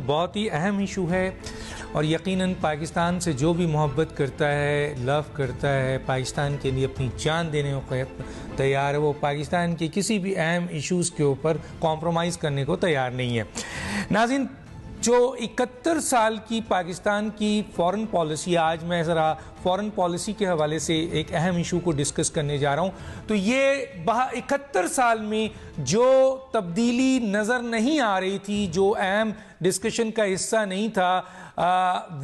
بہت ہی اہم ایشو ہے اور یقیناً پاکستان سے جو بھی محبت کرتا ہے، لو کرتا ہے، پاکستان کے لیے اپنی جان دینے کو تیار ہے، وہ پاکستان کے کسی بھی اہم ایشوز کے اوپر کمپرومائز کرنے کو تیار نہیں ہے۔ ناظرین، جو 71 سال کی پاکستان کی فورن پالیسی، آج میں ذرا فورن پالیسی کے حوالے سے ایک اہم ایشو کو ڈسکس کرنے جا رہا ہوں، تو یہ 71 سال میں جو تبدیلی نظر نہیں آ رہی تھی، جو اہم ڈسکشن کا حصہ نہیں تھا،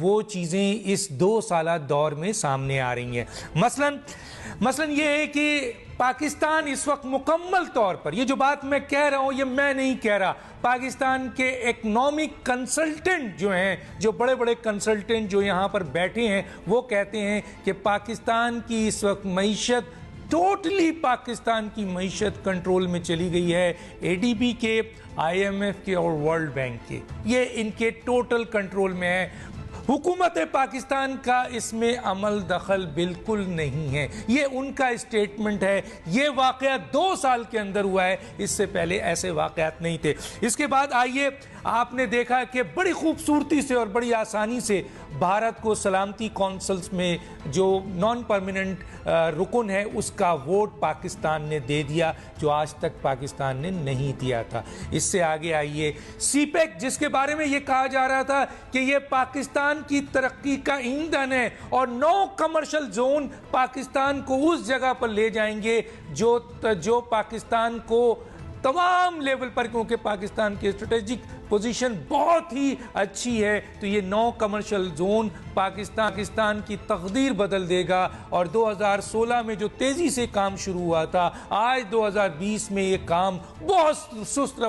وہ چیزیں اس 2 سالہ دور میں سامنے آ رہی ہیں۔ مثلاً یہ ہے کہ پاکستان اس وقت مکمل طور پر، یہ جو بات میں کہہ رہا ہوں یہ میں نہیں کہہ رہا، پاکستان کے اکنامک کنسلٹنٹ جو ہیں، جو بڑے بڑے کنسلٹنٹ جو یہاں پر بیٹھے ہیں، وہ کہتے ہیں کہ پاکستان کی اس وقت معیشت ٹوٹلی، پاکستان کی معیشت کنٹرول میں چلی گئی ہے، ADB کے، IMF کے اور ورلڈ بینک کے، یہ ان کے ٹوٹل کنٹرول میں ہے۔ حکومت پاکستان کا اس میں عمل دخل بالکل نہیں ہے، یہ ان کا اسٹیٹمنٹ ہے۔ یہ واقعہ 2 سال کے اندر ہوا ہے، اس سے پہلے ایسے واقعات نہیں تھے۔ اس کے بعد آئیے، آپ نے دیکھا کہ بڑی خوبصورتی سے اور بڑی آسانی سے بھارت کو سلامتی کونسلز میں جو نان پرماننٹ رکن ہے، اس کا ووٹ پاکستان نے دے دیا، جو آج تک پاکستان نے نہیں دیا تھا۔ اس سے آگے آئیے، CPEC، جس کے بارے میں یہ کہا جا رہا تھا کہ یہ پاکستان کی ترقی کا ایندھن ہے اور 9 کمرشل زون پاکستان کو اس جگہ پر لے جائیں گے جو پاکستان کو تمام لیول پر، کیونکہ پاکستان کی اسٹریٹجک پوزیشن بہت ہی اچھی ہے، تو یہ 9 کمرشل زون پاکستان کی تقدیر بدل دے گا۔ اور 2016 میں جو تیزی سے کام شروع ہوا تھا، آج 2020 میں یہ کام بہت سست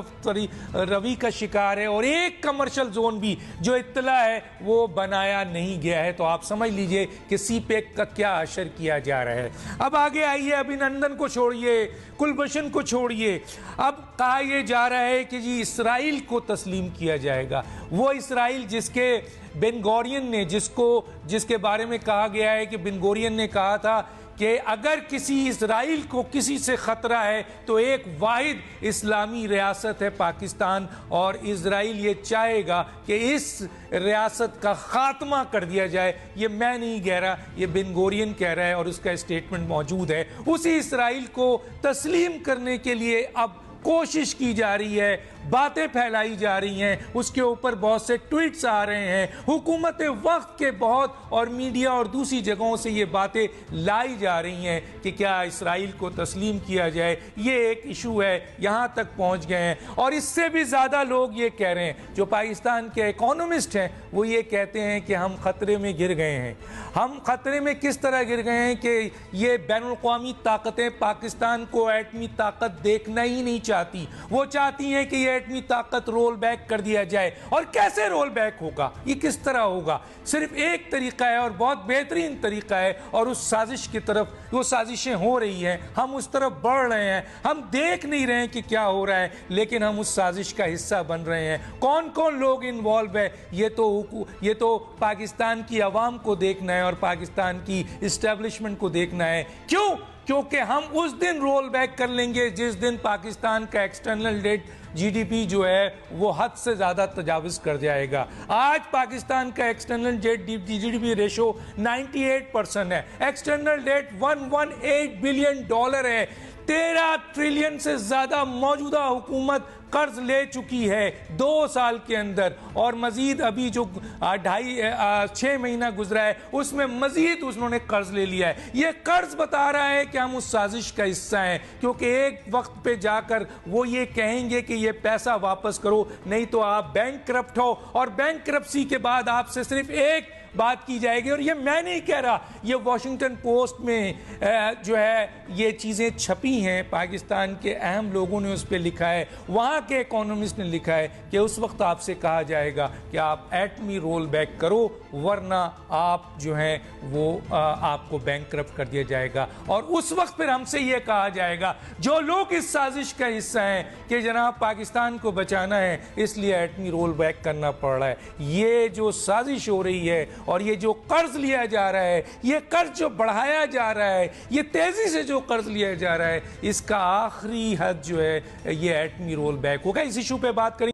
روی کا شکار ہے، اور ایک کمرشل زون بھی جو اطلاع ہے وہ بنایا نہیں گیا ہے۔ تو آپ سمجھ لیجئے کہ CPEC کا کیا اشر کیا جا رہا ہے۔ اب آگے آئیے، ابھینندن کو چھوڑیے، کلبھوشن کو چھوڑیے، اب کہا یہ جا رہا ہے کہ جی اسرائیل کو تسلیم کیا جائے گا۔ وہ اسرائیل جس کے بن گورین نے، جس کے بارے میں کہا گیا ہے کہ بن گورین نے کہا تھا کہ اگر کسی اسرائیل کو کسی سے خطرہ ہے تو ایک واحد اسلامی ریاست ہے پاکستان، اور اسرائیل یہ چاہے گا کہ اس ریاست کا خاتمہ کر دیا جائے۔ یہ میں نہیں کہہ رہا، یہ بن گورین کہہ رہا ہے، اور اس کا اسٹیٹمنٹ موجود ہے۔ اسی اسرائیل کو تسلیم کرنے کے لیے اب کوشش کی جا رہی ہے، باتیں پھیلائی جا رہی ہیں، اس کے اوپر بہت سے ٹویٹس آ رہے ہیں، حکومت وقت کے بہت اور میڈیا اور دوسری جگہوں سے یہ باتیں لائی جا رہی ہیں کہ کیا اسرائیل کو تسلیم کیا جائے۔ یہ ایک ایشو ہے، یہاں تک پہنچ گئے ہیں، اور اس سے بھی زیادہ لوگ یہ کہہ رہے ہیں، جو پاکستان کے اکانومسٹ ہیں، وہ یہ کہتے ہیں کہ ہم خطرے میں گر گئے ہیں۔ ہم خطرے میں کس طرح گر گئے ہیں کہ یہ بین الاقوامی طاقتیں پاکستان کو ایٹمی طاقت دیکھنا ہی نہیں چاہتی، وہ چاہتی ہیں کہ یہ ایٹمی طاقت رول بیک کر دیا جائے۔ اور کیسے رول بیک ہوگا، یہ کس طرح ہوگا؟ صرف ایک طریقہ ہے اور بہت بہترین طریقہ ہے، اور اس سازش کی طرف، وہ سازشیں ہو رہی ہیں، ہم اس طرف بڑھ رہے ہیں، ہم دیکھ نہیں رہے ہیں کہ کیا ہو رہا ہے، لیکن ہم اس سازش کا حصہ بن رہے ہیں۔ کون کون لوگ انوالو ہے، یہ تو پاکستان کی عوام کو دیکھنا ہے اور پاکستان کی اسٹیبلشمنٹ کو دیکھنا ہے۔ کیونکہ ہم اس دن رول بیک کر لیں گے جس دن پاکستان کا ایکسٹرنل ڈیٹ GDP جو ہے وہ حد سے زیادہ تجاوز کر جائے گا۔ آج پاکستان کا ایکسٹرنل ڈیٹ GDP ریشو 98% ہے، ایکسٹرنل ڈیٹ $118 بلین ہے۔ 13 ٹریلین سے زیادہ موجودہ حکومت قرض لے چکی ہے 2 سال کے اندر، اور مزید ابھی جو 6 مہینہ گزرا ہے اس میں مزید انہوں نے قرض لے لیا ہے۔ یہ قرض بتا رہا ہے کہ ہم اس سازش کا حصہ ہیں، کیونکہ ایک وقت پہ جا کر وہ یہ کہیں گے کہ یہ پیسہ واپس کرو، نہیں تو آپ بینک کرپٹ ہو، اور بینک کرپسی کے بعد آپ سے صرف ایک بات کی جائے گی، اور یہ میں نہیں کہہ رہا، یہ واشنگٹن پوسٹ میں جو ہے یہ چیزیں چھپی ہیں، پاکستان کے اہم لوگوں نے اس پہ لکھا ہے، وہاں کے اکانومسٹ نے لکھا ہے کہ اس وقت آپ سے کہا جائے گا کہ آپ ایٹمی رول بیک کرو، ورنہ آپ جو ہیں وہ آپ کو بینک کرپٹ کر دیا جائے گا۔ اور اس وقت پھر ہم سے یہ کہا جائے گا، جو لوگ اس سازش کا حصہ ہیں کہ جناب پاکستان کو بچانا ہے اس لیے ایٹمی رول بیک کرنا پڑ رہا ہے۔ یہ جو سازش ہو رہی ہے اور یہ جو قرض لیا جا رہا ہے، یہ قرض جو بڑھایا جا رہا ہے، یہ تیزی سے جو قرض لیا جا رہا ہے، اس کا آخری حد جو ہے یہ ایٹمی رول بیک ہوگا۔ اس ایشو پہ بات کریں